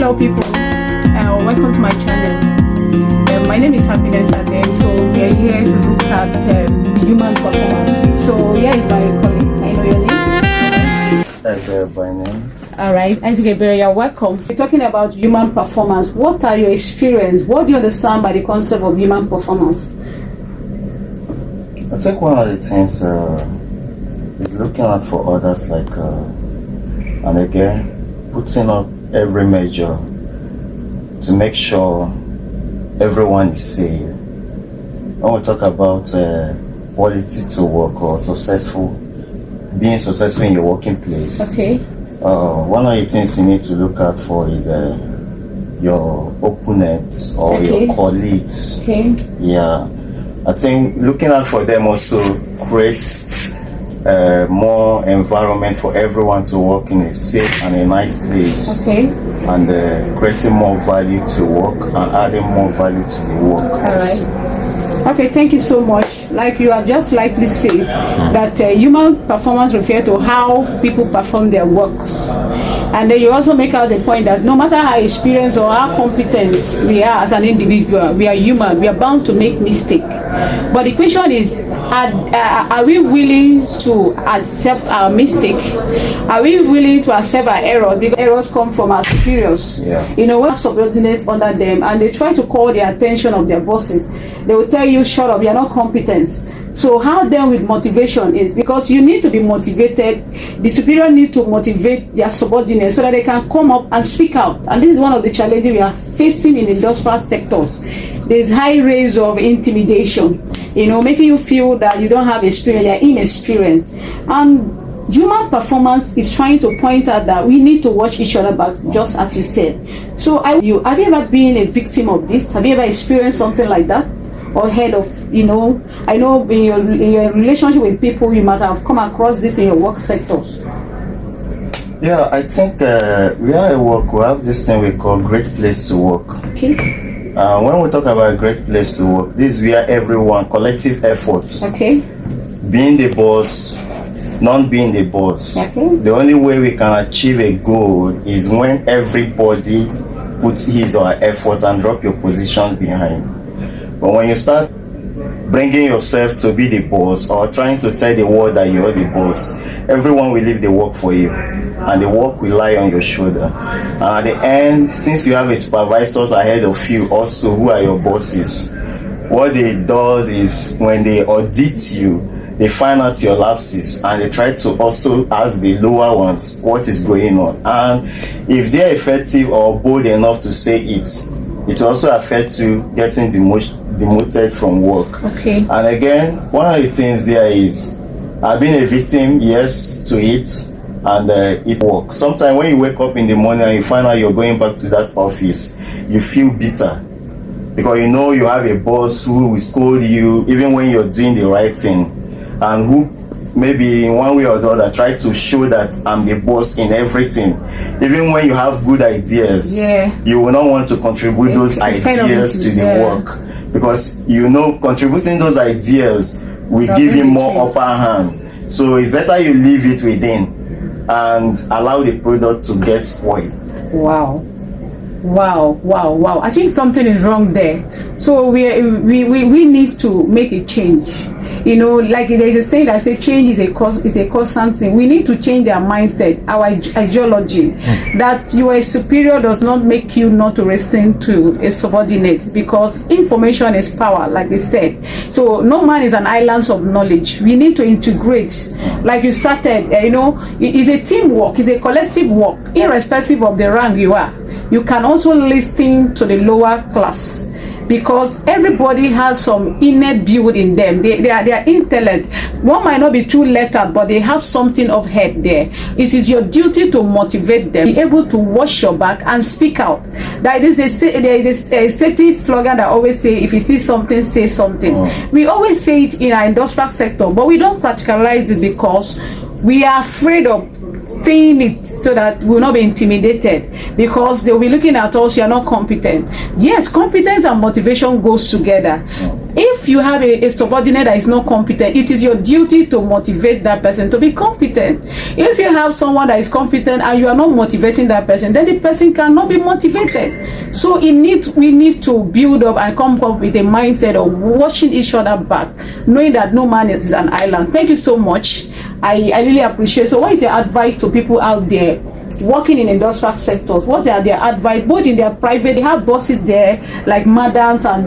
Hello people, welcome to my channel. My name is Happiness Ade, so we are here to look at human performance. So here is my colleague. I know your name. Edgar by name. Alright, Isaac Gabriel, you're welcome. We're talking about human performance. What are your experience? What do you understand by the concept of human performance? I think one of the things is looking out for others, like, and again, putting up every measure to make sure everyone is safe. When we talk about quality to work or being successful in your working place, okay. One of the things you need to look out for is your opponents or Okay. your colleagues. Okay. Yeah, I think looking out for them also creates more environment for everyone to work in a safe and a nice place. Okay. And creating more value to work and adding more value to the work. Alright. Okay, thank you so much. Like you have just likely said that human performance refers to how people perform their works. And then you also make out the point that no matter how experienced or how competent we are as an individual, we are human, we are bound to make mistakes. But the question is, are we willing to accept our mistake? Are we willing to accept our errors? Because errors come from our superiors. Yeah. You know, we're subordinate under them and they try to call the attention of their bosses. They will tell you, shut up, you're not competent. So how then with motivation is because you need to be motivated. The superior need to motivate their subordinates so that they can come up and speak out. And this is one of the challenges we are facing in the industrial sectors. There's high rates of intimidation, you know, making you feel that you don't have experience, you're inexperienced. And human performance is trying to point out that we need to watch each other back, just as you said. So have you ever been a victim of this? Have you ever experienced something like that? Or heard of, you know, I know in your relationship with people, you might have come across this in your work sectors. Yeah, I think we are at work, we have this thing we call great place to work. Okay. When we talk about a great place to work, this is where everyone, collective efforts, Okay. being the boss, not being the boss. Okay. The only way we can achieve a goal is when everybody puts his or her effort and drop your positions behind. But when you start bringing yourself to be the boss or trying to tell the world that you're the boss, everyone will leave the work for you and the work will lie on your shoulder. And at the end, since you have a supervisors ahead of you also who are your bosses, what they do is when they audit you, they find out your lapses and they try to also ask the lower ones what is going on. And if they're effective or bold enough to say it, it will also affect you getting demoted from work. Okay. And again, one of the things there is, I've been a victim, yes, to it, and it works. Sometimes when you wake up in the morning and you find out you're going back to that office, you feel bitter. Because you know you have a boss who will scold you even when you're doing the right thing. And who maybe in one way or the other try to show that I'm the boss in everything. Even when you have good ideas, you will not want to contribute those ideas to the work. Because you know contributing those ideas will give you more upper hand. So it's better you leave it within and allow the product to get spoiled. Wow. I think something is wrong there. So we need to make a change. You know, like there's a saying that says change is a constant thing. We need to change our mindset, our ideology. That you are a superior does not make you not to listen to a subordinate, because information is power, like they said. So no man is an island of knowledge. We need to integrate, like you started. You know, it's a teamwork, it's a collective work, irrespective of the rank you are. You can also listen to the lower class, because everybody has some innate build in them. They are intellect. One might not be too lettered, but they have something of head there. It is your duty to motivate them, be able to wash your back and speak out. There is a stated slogan that always say, if you see something, say something. We always say it in our industrial sector, but we don't practicalize it because we are afraid of saying it so that we'll not be intimidated, because they'll be looking at us, you're not competent. Yes, competence and motivation goes together. If you have a subordinate that is not competent, it is your duty to motivate that person to be competent. If you have someone that is competent and you are not motivating that person, then the person cannot be motivated. So we need to build up and come up with a mindset of watching each other back, knowing that no man is an island. Thank you so much. I really appreciate. So what is your advice to people out there working in industrial sectors? What are their advice, both in their private? They have bosses there like madam and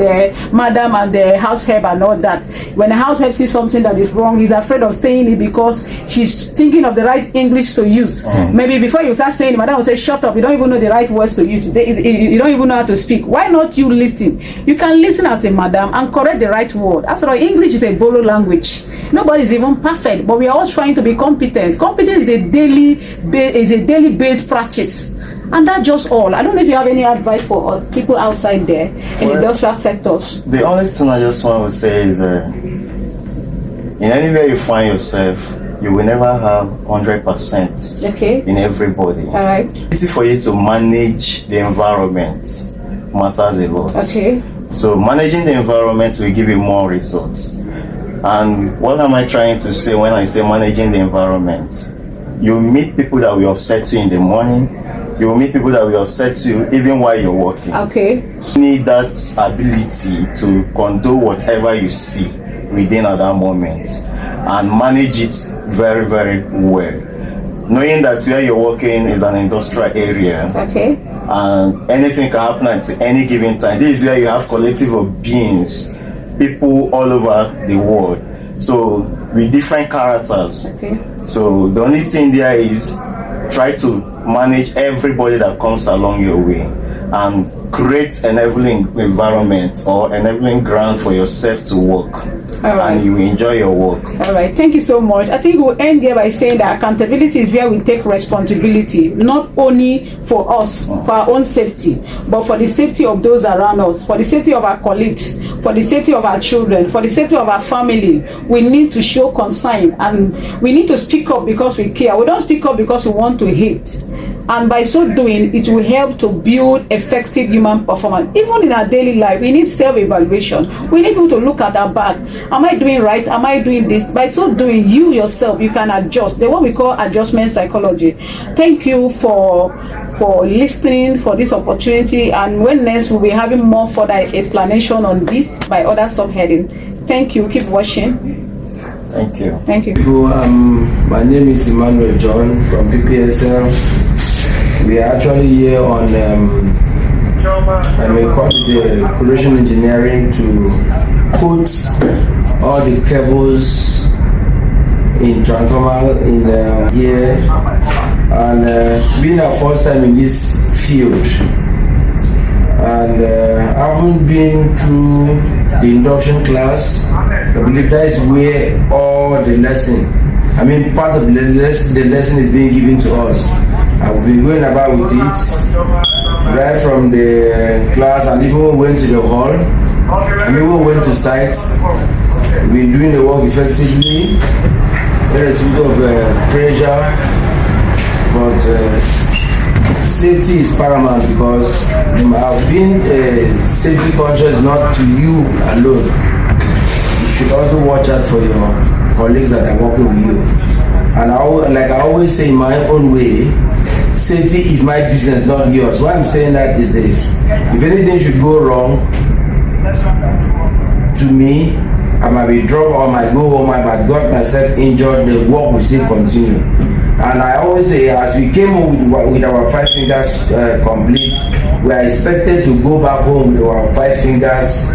the house help and all that. When a house help sees something that is wrong, he's afraid of saying it because she's thinking of the right English to use. Maybe before you start saying it, madam will say, shut up, you don't even know the right words to use. You don't even know how to speak. Why not you listen? You can listen as a madam and correct the right word. After all, English is a borrowed language. Nobody is even perfect, but we are all trying to be competent. Competence is a daily based practice, and that's just all. I don't know if you have any advice for people outside there in industrial sectors. The only thing I just want to say is in anywhere you find yourself, you will never have 100% in everybody. All right. It's for you to manage the environment matters a lot. So managing the environment will give you more results. And what am I trying to say when I say managing the environment? You meet people that will upset you in the morning. You will meet people that will upset you even while you're working. You need that ability to condone whatever you see within at that moment and manage it very, very well. Knowing that where you're working is an industrial area. And anything can happen at any given time. This is where you have collective of beings, people all over the world. So with different characters. So the only thing there is try to manage everybody that comes along your way and create enabling environment or enabling ground for yourself to work. And you enjoy your work. All right, thank you so much. I think we'll end there by saying that accountability is where we take responsibility, not only for us, for our own safety, but for the safety of those around us, for the safety of our colleagues, for the safety of our children, for the safety of our family. We need to show concern and we need to speak up because we care. We don't speak up because we want to hate. And by so doing, it will help to build effective human performance. Even in our daily life, we need self-evaluation. We need people to look at our back. Am I doing right? Am I doing this? By so doing, you yourself, you can adjust. That's what we call adjustment psychology. Thank you for listening, for this opportunity. And when next, we'll be having more further explanation on this by other subheading. Thank you. Keep watching. Thank you. Thank you. My name is Emmanuel John from PPSL. We are actually here on we call it the corrosion engineering to put all the cables in transformer in here, and being our first time in this field, and having been through the induction class, I believe that is where all the lesson, part of the lesson is being given to us. I've been going about with it right from the class, and even when we went to the hall, we went to sites. We're doing the work effectively. There is a bit of pressure, but safety is paramount because I've been safety conscious not to you alone. You should also watch out for your colleagues that are working with you. And I always say in my own way, safety is my business, not yours. Why I'm saying that is this: if anything should go wrong to me, I might be dropped or I might go home, I might got myself injured, the work will still continue. And I always say, as we came home with our 5 fingers complete, we are expected to go back home with our 5 fingers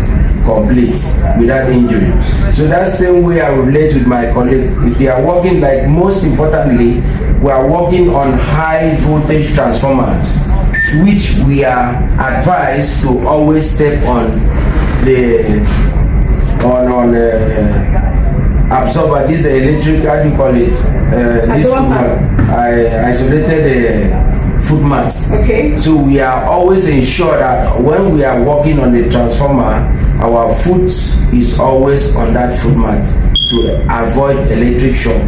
complete without injury. So that same way I relate with my colleague. If they are working, like most importantly, we are working on high voltage transformers, which we are advised to always step on the absorber. This is the electric, how do you call it? This foot mat. I isolated the foot mat. So we are always ensure that when we are working on the transformer, our foot is always on that foot mat to avoid electric shock.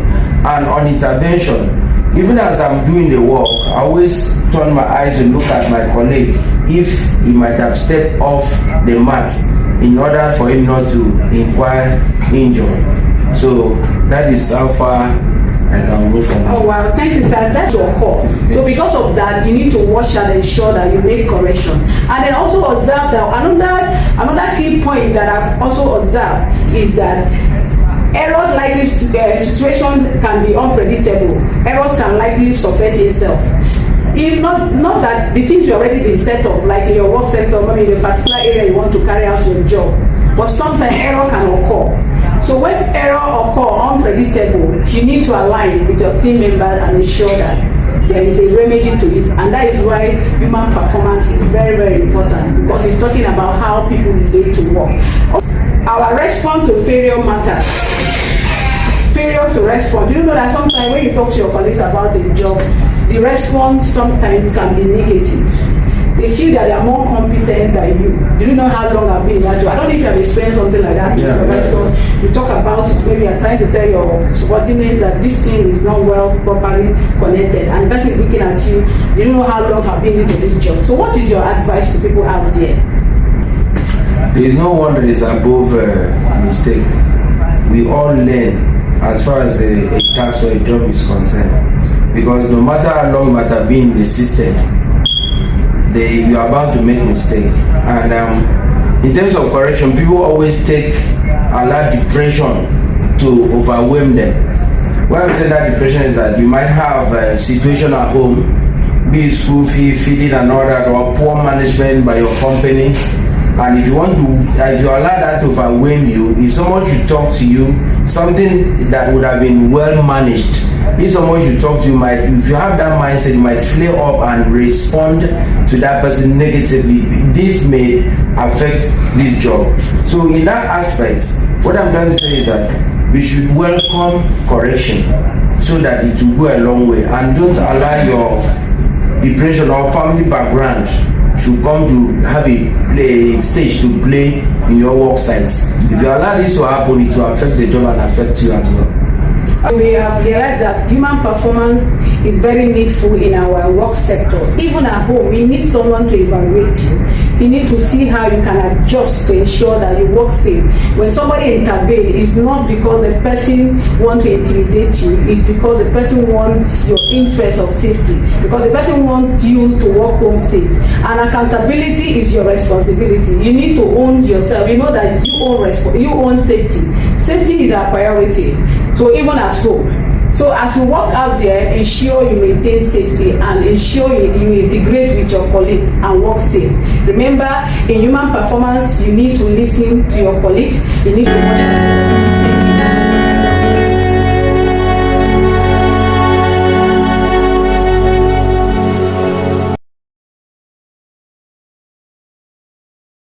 And on intervention, even as I'm doing the work, I always turn my eyes and look at my colleague if he might have stepped off the mat in order for him not to inquire injury. So that is how far I can go from. Oh wow, thank you, sir. That's your call. So because of that, you need to watch and ensure that you make correction. And then also observe that another key point that I've also observed is that errors like this situation can be unpredictable. Errors can likely surface itself. If not that the things you already been set up, like in your work sector, maybe in a particular area you want to carry out your job, but sometimes error can occur. So when error occur unpredictable, you need to align with your team members and ensure that there is a remedy to it. And that is why human performance is very, very important, because it's talking about how people relate to work. Our response to failure matters. Failure to respond. You know that sometimes when you talk to your colleagues about a job, the response sometimes can be negative. They feel that they are more competent than you. You don't know how long I've been in that job. I don't know if you have experienced something like that. Yeah. You talk about it, maybe you're trying to tell your subordinates that this thing is not well properly connected, and the person is looking at you, you don't know how long I've been into this job. So what is your advice to people out there? There is no one that is above mistake. We all learn as far as a task or a job is concerned. Because no matter how long you might have been in the system, you are bound to make mistake. And in terms of correction, people always allow depression to overwhelm them. Why I'm saying that depression is that you might have a situation at home, be it school fee, feeding and all that, or poor management by your company. And if you allow that to overwhelm you, if someone should talk to you, something that would have been well managed, if someone should talk to you, if you have that mindset, you might flare up and respond to that person negatively. This may affect this job. So in that aspect, what I'm trying to say is that we should welcome correction so that it will go a long way, and don't allow your depression or family background should come to have a stage to play in your work site. If you allow this to happen, it will affect the job and affect you as well. We have realized that human performance is very needful in our work sector. Even at home, we need someone to evaluate you. You need to see how you can adjust to ensure that you work safe. When somebody intervenes, it's not because the person wants to intimidate you, it's because the person wants your interest of safety, because the person wants you to walk home safe. And accountability is your responsibility. You need to own yourself. You know that you own safety. Safety is our priority. So even at home. So as you walk out there, ensure you maintain safety and ensure you integrate with your colleague and work safe. Remember, in human performance, you need to listen to your colleagues. You need to watch out for